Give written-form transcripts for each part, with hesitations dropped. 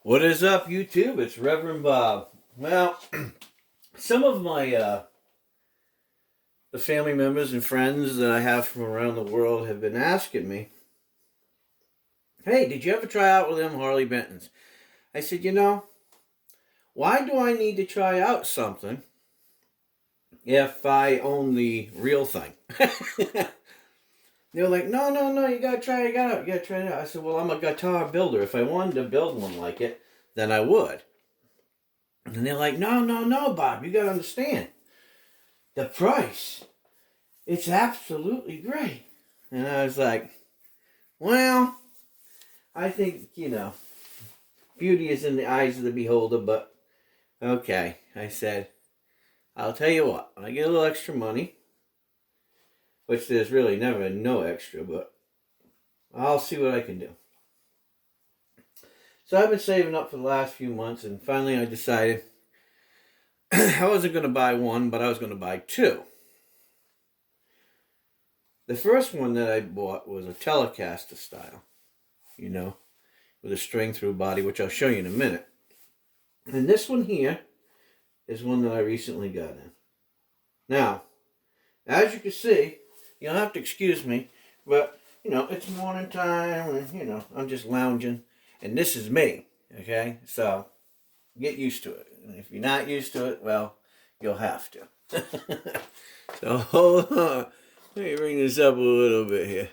What is up, YouTube? It's Reverend Bob. Well, some of my the family members and friends that I have from around the world have been asking me, "Hey, did you ever try out with them Harley Bentons?" I said, why do I need to try out something if I own the real thing? They were like, no, you gotta try it out. You gotta try it out. I said, well, I'm a guitar builder. If I wanted to build one like it, then I would. And they're like, no, Bob, you gotta understand. The price, it's absolutely great. And I was like, well, I think, beauty is in the eyes of the beholder, but okay. I said, I'll tell you what, when I get a little extra money, which there's really never no extra, but I'll see what I can do. So I've been saving up for the last few months, and finally I decided I wasn't going to buy one, but I was going to buy two. The first one that I bought was a Telecaster style, with a string through body, which I'll show you in a minute. And this one here is one that I recently got in. Now, as you can see, you'll have to excuse me, but, it's morning time, and, I'm just lounging, and this is me, okay? So, get used to it. And if you're not used to it, well, you'll have to. So, hold on. Let me bring this up a little bit here.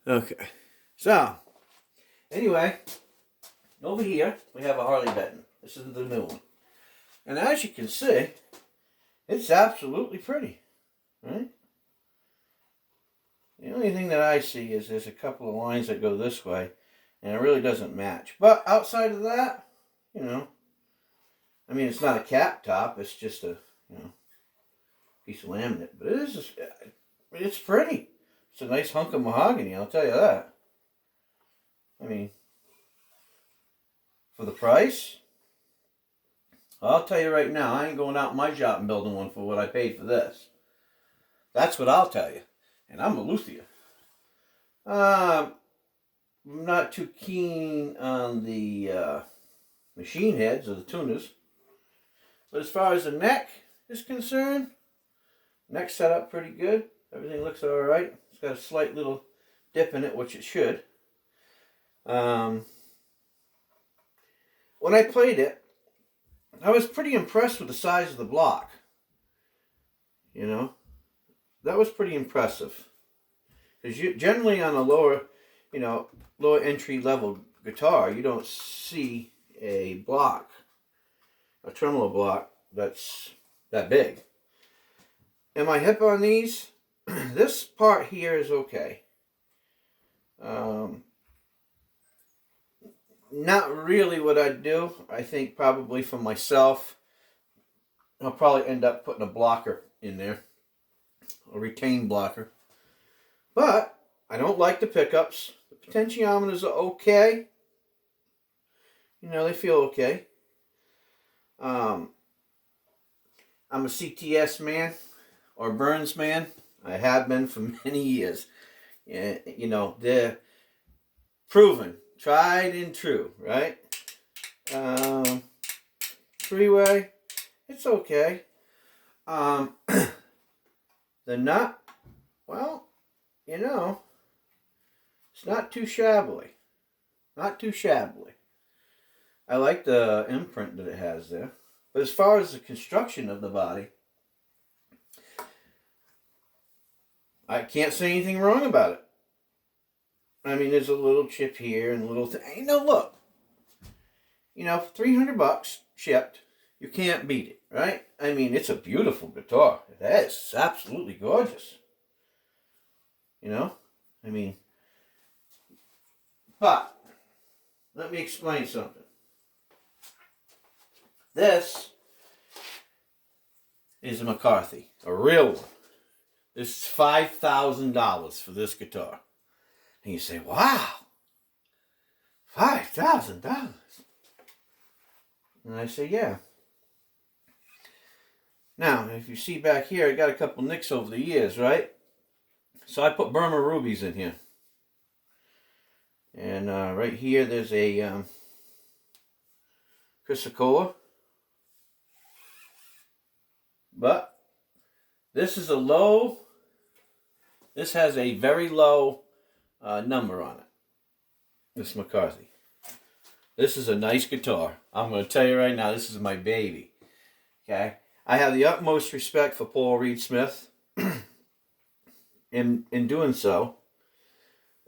Okay. So, anyway, over here, we have a Harley Benton. This is the new one. And as you can see, it's absolutely pretty, right? The only thing that I see is there's a couple of lines that go this way, and it really doesn't match. But outside of that, it's not a cap top. It's just a, piece of laminate. But it's pretty. It's a nice hunk of mahogany, I'll tell you that. For the price, I'll tell you right now, I ain't going out in my shop and building one for what I paid for this. That's what I'll tell you. And I'm a luthier. I'm not too keen on the machine heads or the tuners. But as far as the neck is concerned, neck set up pretty good. Everything looks alright. It's got a slight little dip in it, which it should. When I played it, I was pretty impressed with the size of the block. That was pretty impressive. Because generally on a lower entry level guitar, you don't see a block, a tremolo block that's that big. Am I hip on these? This part here is okay. Not really what I'd do. I think probably for myself, I'll probably end up putting a blocker in there. A retain blocker. But I don't like the pickups. The potentiometers are okay. They feel okay. I'm a CTS man or Burns man. I have been for many years. They're proven, tried and true, right? Three-way, it's okay. The nut, well, it's not too shabbily. Not too shabbily. I like the imprint that it has there. But as far as the construction of the body, I can't say anything wrong about it. There's a little chip here and a little thing. Look. For $300 shipped, you can't beat it, right? It's a beautiful guitar. It is. It's absolutely gorgeous. But let me explain something. This is a McCarty, a real one. This is $5,000 for this guitar. And you say, wow, $5,000. And I say, yeah. Now, if you see back here, I got a couple nicks over the years, right? So I put Burma rubies in here. And right here, there's a Chrysocolla. But this is a low, this has a very low number on it. This McCarty. This is a nice guitar. I'm going to tell you right now, this is my baby. Okay? I have the utmost respect for Paul Reed Smith. In doing so,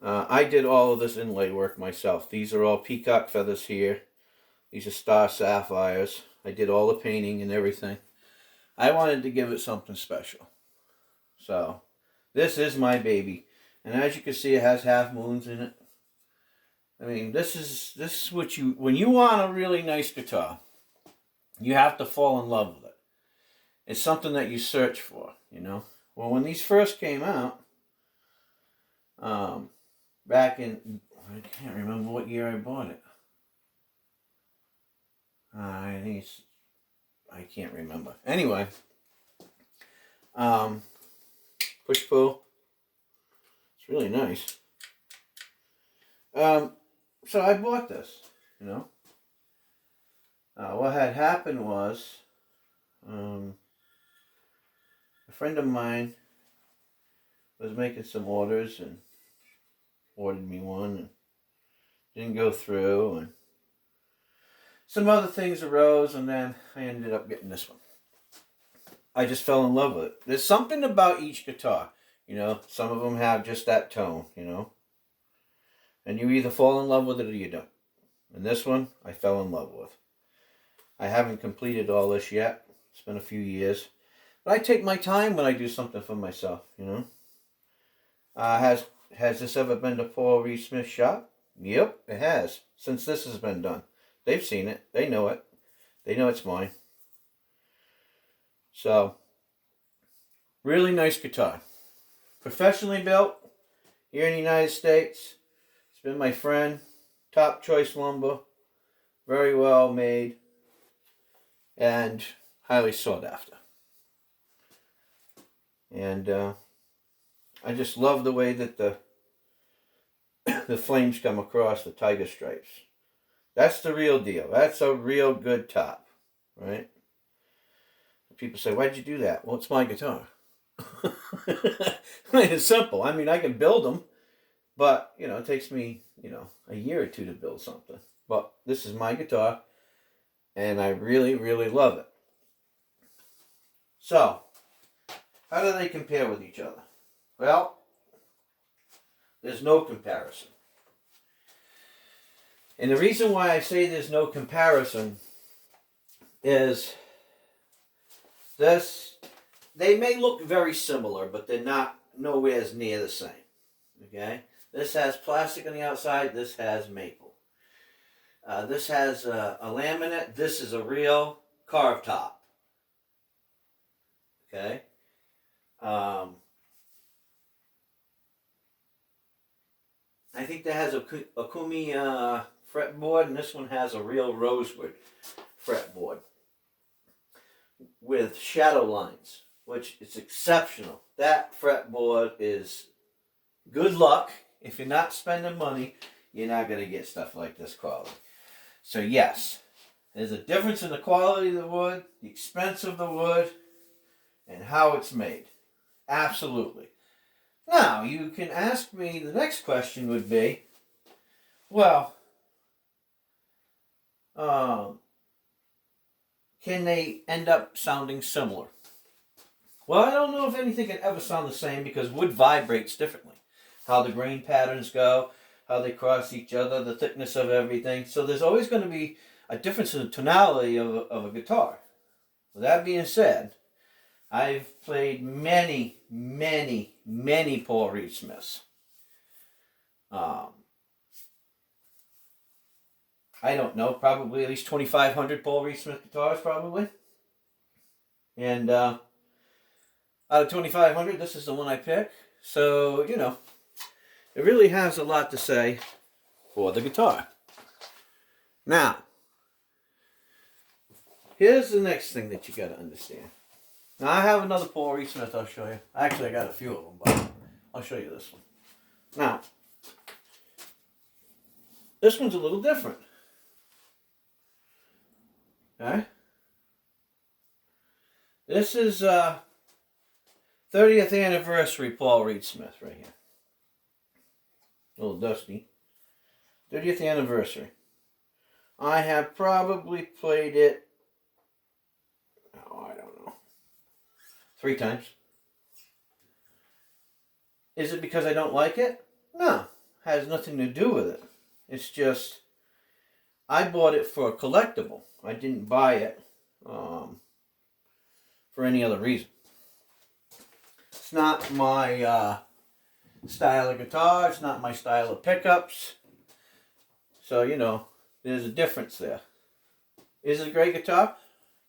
I did all of this inlay work myself. These are all peacock feathers here. These are star sapphires. I did all the painting and everything. I wanted to give it something special. So, this is my baby. And as you can see, it has half moons in it. I mean, this is what you, when you want a really nice guitar, you have to fall in love with it. It's something that you search for, you know. Well, when these first came out, back in, I can't remember what year I bought it. I think it's, I can't remember. Anyway, push pull. It's really nice. So I bought this, you know. What had happened was, a friend of mine was making some orders and ordered me one and didn't go through, and some other things arose, and then I ended up getting this one. I just fell in love with it. There's something about each guitar, you know. Some of them have just that tone, you know. And you either fall in love with it or you don't. And this one, I fell in love with. I haven't completed all this yet. It's been a few years. But I take my time when I do something for myself, you know. Has this ever been to Paul Reed Smith's shop? Yep, it has. Since this has been done. They've seen it. They know it. They know it's mine. So, really nice guitar. Professionally built here in the United States. It's been my friend. Top choice lumber. Very well made. And highly sought after. And I just love the way that the flames come across the tiger stripes. That's the real deal. That's a real good top, right? People say, why'd you do that? Well, it's my guitar. It's simple. I mean, I can build them, but, you know, it takes me, you know, a year or two to build something. But this is my guitar, and I really, really love it. So, how do they compare with each other? Well, there's no comparison. And the reason why I say there's no comparison is this, they may look very similar, but they're not nowhere near the same. Okay? This has plastic on the outside, this has maple. This has a laminate, this is a real carved top. Okay? I think that has a Kumi fretboard, and this one has a real rosewood fretboard with shadow lines, which is exceptional. That fretboard is good luck. If you're not spending money, you're not going to get stuff like this quality. So yes, there's a difference in the quality of the wood, the expense of the wood, and how it's made. Absolutely. Now, you can ask me, the next question would be, well, can they end up sounding similar? Well, I don't know if anything can ever sound the same because wood vibrates differently. How the grain patterns go, how they cross each other, the thickness of everything. So there's always going to be a difference in the tonality of a guitar. With that being said, I've played many, many, many Paul Reed Smiths. I don't know, probably at least 2,500 Paul Reed Smith guitars, probably. And out of 2,500, this is the one I picked. So, you know, it really has a lot to say for the guitar. Now, here's the next thing that you got to understand. Now, I have another Paul Reed Smith I'll show you. Actually, I got a few of them, but I'll show you this one. Now, this one's a little different. Okay. This is 30th anniversary Paul Reed Smith right here. A little dusty. 30th anniversary. I have probably played it, oh, I don't know, 3 times. Is it because I don't like it? No. Has nothing to do with it. It's just, I bought it for a collectible. I didn't buy it for any other reason. It's not my style of guitar. It's not my style of pickups. So, you know, there's a difference there. Is it a great guitar?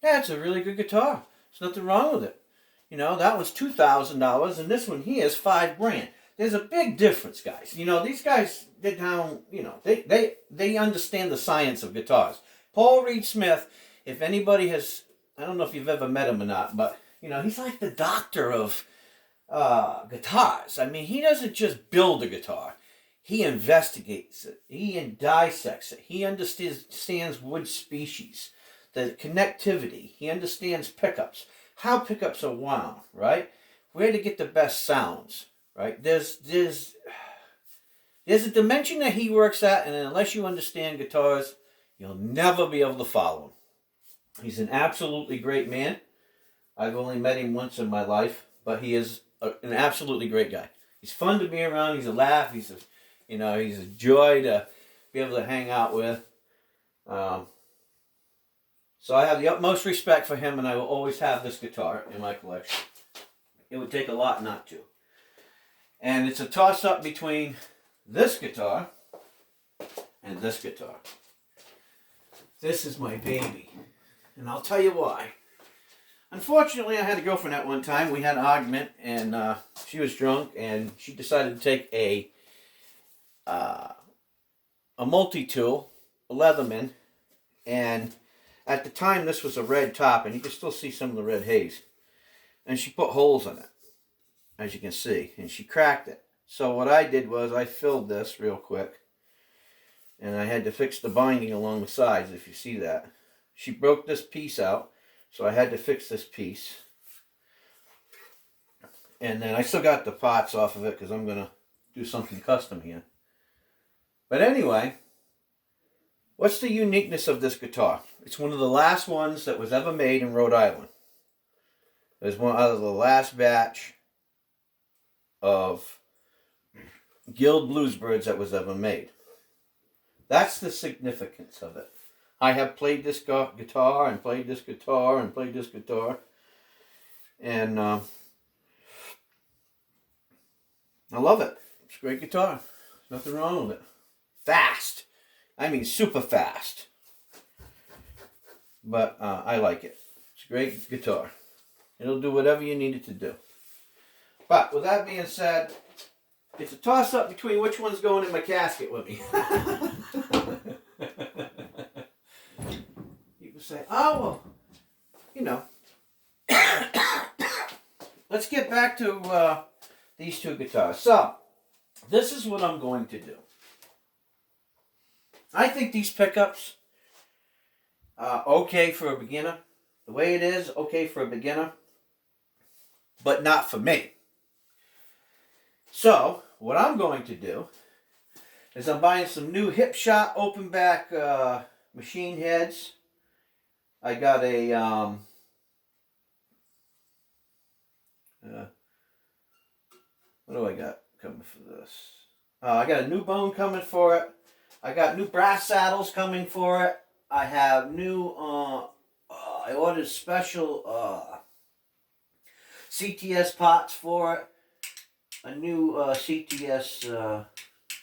Yeah, it's a really good guitar. There's nothing wrong with it. You know, that was $2,000 and this one here is $5,000. There's a big difference, guys. You know, these guys, they're down, you know, they understand the science of guitars. Paul Reed Smith, if anybody has, I don't know if you've ever met him or not, but, you know, he's like the doctor of guitars. I mean, he doesn't just build a guitar. He investigates it. He dissects it. He understands wood species, the connectivity. He understands pickups, how pickups are wound, right? Where to get the best sounds, right? There's a dimension that he works at, and unless you understand guitars, you'll never be able to follow him. He's an absolutely great man. I've only met him once in my life, but he is an absolutely great guy. He's fun to be around. He's a laugh. He's a joy to be able to hang out with. So I have the utmost respect for him, and I will always have this guitar in my collection. It would take a lot not to. And it's a toss-up between this guitar and this guitar. This is my baby. And I'll tell you why. Unfortunately, I had a girlfriend at one time. We had an argument, and she was drunk, and she decided to take a multi-tool, a Leatherman, and at the time this was a red top, and you can still see some of the red haze. And she put holes in it, as you can see, and she cracked it. So what I did was I filled this real quick, and I had to fix the binding along the sides, if you see that. She broke this piece out, so I had to fix this piece. And then I still got the parts off of it because I'm going to do something custom here. But anyway, what's the uniqueness of this guitar? It's one of the last ones that was ever made in Rhode Island. It was one out of the last batch of Guild Bluesbirds that was ever made. That's the significance of it. I have played this guitar and played this guitar and played this guitar. And I love it. It's a great guitar. There's nothing wrong with it. Fast. I mean super fast. But I like it. It's a great guitar. It'll do whatever you need it to do. But with that being said, it's a toss-up between which one's going in my casket with me. People say, oh, well, you know. Let's get back to these two guitars. So, this is what I'm going to do. I think these pickups are okay for a beginner. The way it is, okay for a beginner. But not for me. So, what I'm going to do is I'm buying some new hip shot open back machine heads. I got a what do I got coming for this? I got a new bone coming for it. I got new brass saddles coming for it. I have new I ordered special CTS pots for it. A new CTS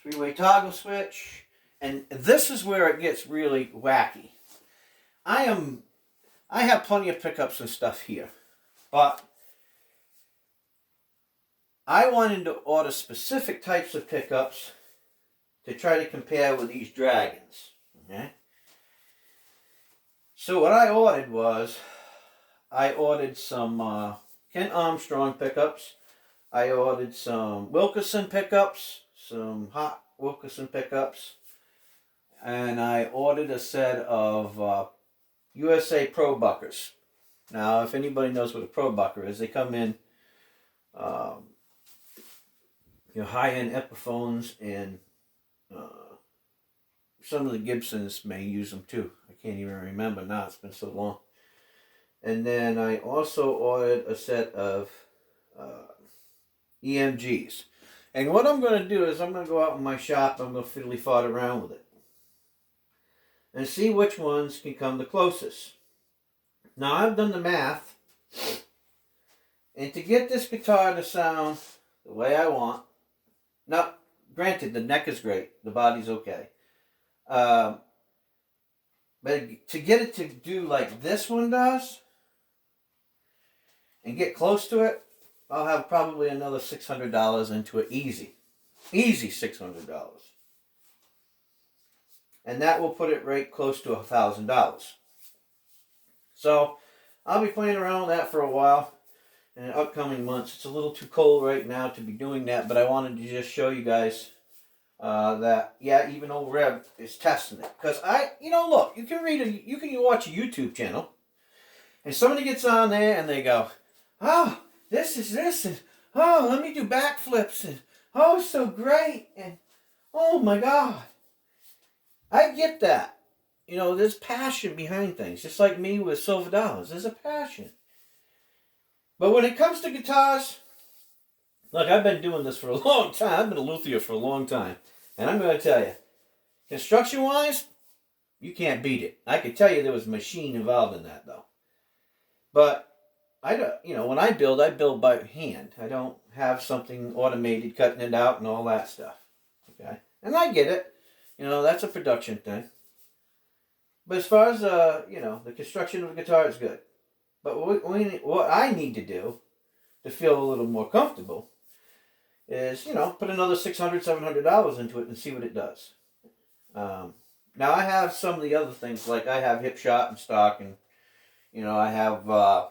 three-way toggle switch. And this is where it gets really wacky. I have plenty of pickups and stuff here. But I wanted to order specific types of pickups to try to compare with these Dragons. Okay? So what I ordered was, I ordered some Kent Armstrong pickups. I ordered some Wilkerson pickups, some hot Wilkerson pickups. And I ordered a set of USA Pro Buckers. Now, if anybody knows what a Pro Bucker is, they come in high-end Epiphones, and some of the Gibsons may use them too. I can't even remember now. It's been so long. And then I also ordered a set of EMGs. And what I'm going to do is I'm going to go out in my shop. I'm going to fiddly fart around with it and see which ones can come the closest. Now, I've done the math, and to get this guitar to sound the way I want, now, granted, the neck is great, the body's okay, but to get it to do like this one does, and get close to it, I'll have probably another $600 into it, easy $600. And that will put it right close to $1,000. So I'll be playing around with that for a while in the upcoming months. It's a little too cold right now to be doing that, but I wanted to just show you guys that, yeah, even old Rev is testing it. Because look, you can watch a YouTube channel, and somebody gets on there and they go, oh, this is this, and oh, let me do backflips, and oh, so great, and oh my God. I get that. There's passion behind things. Just like me with Silver Dollars. There's a passion. But when it comes to guitars, look, I've been doing this for a long time. I've been a luthier for a long time. And I'm going to tell you, construction-wise, you can't beat it. I could tell you there was a machine involved in that, though. But, when I build by hand. I don't have something automated, cutting it out and all that stuff. Okay? And I get it. That's a production thing. But as far as, the construction of a guitar is good. But what I need to do to feel a little more comfortable is, put another $600, $700 into it and see what it does. Now, I have some of the other things, like I have hip shot in stock, and, I have the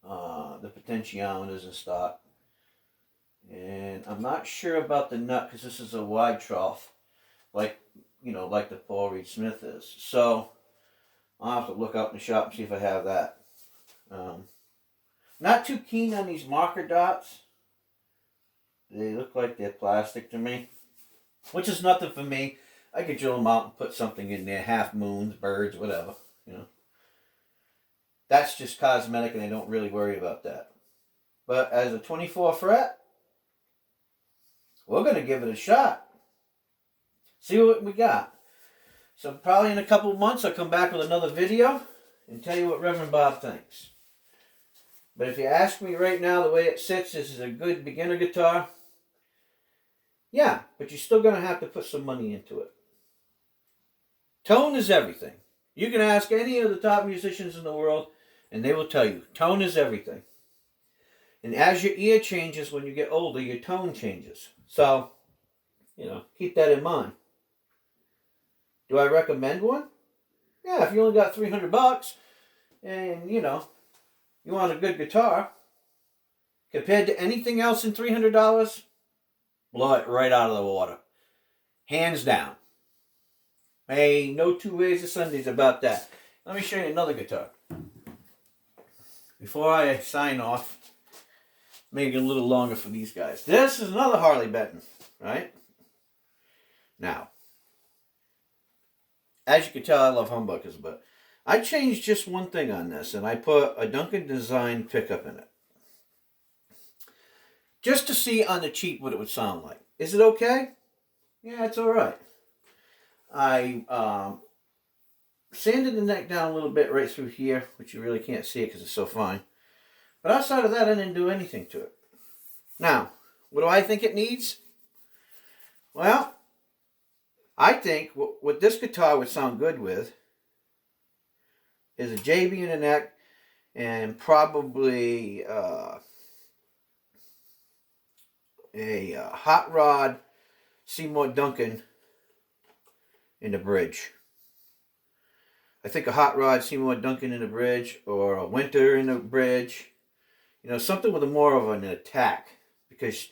potentiometers in stock. And I'm not sure about the nut, because this is a wide trough, like the Paul Reed Smith is. So I'll have to look up in the shop and see if I have that. Not too keen on these marker dots. They look like they're plastic to me, which is nothing for me. I could drill them out and put something in there, half moons, birds, whatever. That's just cosmetic, and I don't really worry about that. But as a 24 fret, we're going to give it a shot. See what we got. So probably in a couple of months, I'll come back with another video and tell you what Reverend Bob thinks. But if you ask me right now, the way it sits, this is a good beginner guitar. Yeah, but you're still going to have to put some money into it. Tone is everything. You can ask any of the top musicians in the world, and they will tell you, tone is everything. And as your ear changes when you get older, your tone changes. So, keep that in mind. Do I recommend one? Yeah, if you only got $300 and, you want a good guitar, compared to anything else in $300, blow it right out of the water. Hands down. Hey, no two ways or Sundays about that. Let me show you another guitar. Before I sign off, make it a little longer for these guys. This is another Harley Benton, right? Now, as you can tell, I love humbuckers, but I changed just one thing on this, and I put a Duncan Design pickup in it. Just to see on the cheap what it would sound like. Is it okay? Yeah, it's alright. I sanded the neck down a little bit right through here, which you really can't see it because it's so fine. But outside of that, I didn't do anything to it. Now, what do I think it needs? Well, I think what this guitar would sound good with is a JB in the neck and probably a hot rod Seymour Duncan in the bridge. I think a hot rod Seymour Duncan in the bridge, or a Winter in the bridge. Something with more of an attack, because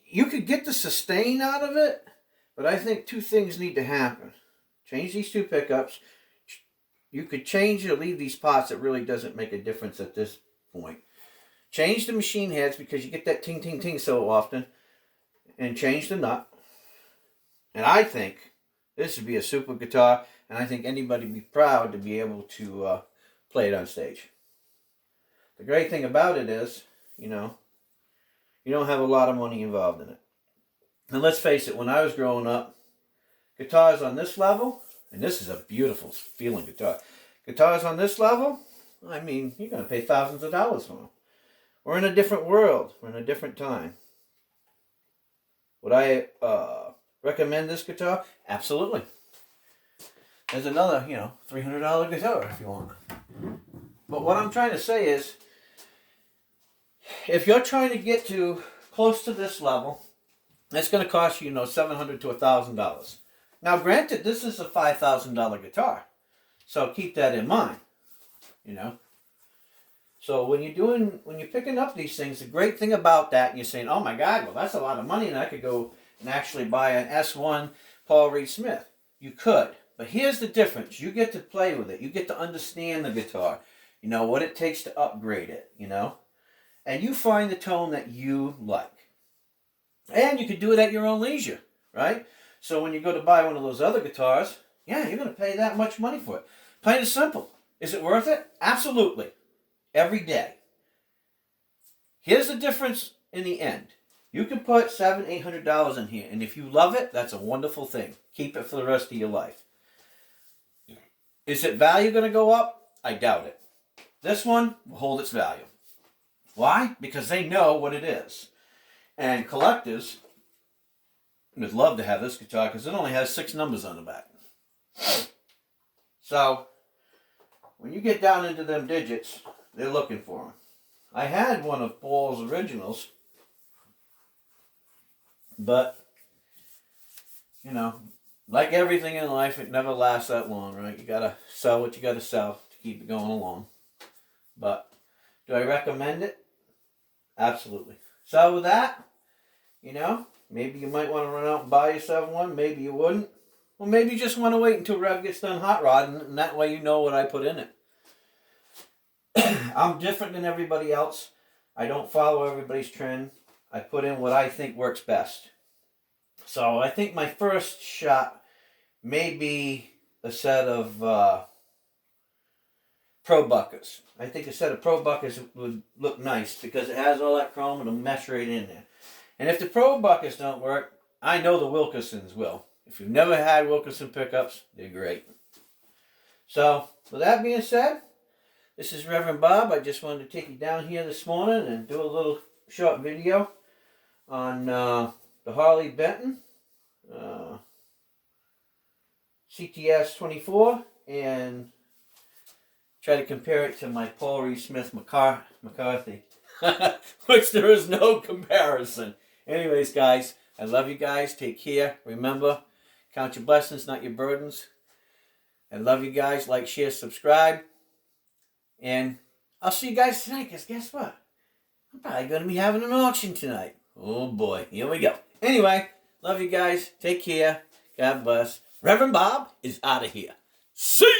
you could get the sustain out of it, but I think two things need to happen. Change these two pickups, you could change or leave these parts. It really doesn't make a difference at this point. Change the machine heads because you get that ting, ting, ting so often. And change the nut. And I think this would be a super guitar. And I think anybody would be proud to be able to play it on stage. The great thing about it is, you know, you don't have a lot of money involved in it. And let's face it, when I was growing up, guitars on this level, and this is a beautiful feeling guitar. Guitars on this level, I mean, you're going to pay thousands of dollars for them. We're in a different world. We're in a different time. Would I recommend this guitar? Absolutely. There's another, you know, $300 guitar if you want. But what I'm trying to say is, if you're trying to get to close to this level, it's going to cost you, you know, $700 to $1,000. Now, granted, this is a $5,000 guitar, so keep that in mind. You know. So when you're picking up these things, the great thing about that, and you're saying, oh my God, well that's a lot of money, and I could go and actually buy an S1 Paul Reed Smith. You could, but here's the difference: you get to play with it, you get to understand the guitar, you know what it takes to upgrade it, you know, and you find the tone that you like, and you can do it at your own leisure, right? So when you go to buy one of those other guitars, yeah, you're going to pay that much money for it. Plain and simple. Is it worth it? Absolutely. Every day. Here's the difference in the end. You can put $700, $800 in here, and if you love it, that's a wonderful thing. Keep it for the rest of your life. Is its value going to go up? I doubt it. This one will hold its value. Why? Because they know what it is. And collectors would love to have this guitar because it only has 6 numbers on the back. So, when you get down into them digits, they're looking for them. I had one of Paul's originals, but, you know, like everything in life, it never lasts that long, right? You gotta sell what you gotta sell to keep it going along. But, do I recommend it? Absolutely. So with that, you know, maybe you might want to run out and buy yourself one. Maybe you wouldn't. Well, maybe you just want to wait until Rev gets done hot rodding, and that way you know what I put in it. I'm different than everybody else. I don't follow everybody's trend. I put in what I think works best. So I think my first shot may be a set of Pro Buckers. I think a set of Pro Buckers would look nice because it has all that chrome and it'll mesh right in there. And if the Pro Buckers don't work, I know the Wilkinsons will. If you've never had Wilkinson pickups, they're great. So, with that being said, this is Reverend Bob. I just wanted to take you down here this morning and do a little short video on the Harley Benton CTS 24 and try to compare it to my Paul Reed Smith McCarty, which there is no comparison. Anyways, guys, I love you guys. Take care. Remember, count your blessings, not your burdens. I love you guys. Like, share, subscribe. And I'll see you guys tonight, because guess what? I'm probably going to be having an auction tonight. Oh, boy. Here we go. Anyway, love you guys. Take care. God bless. Reverend Bob is out of here. See ya!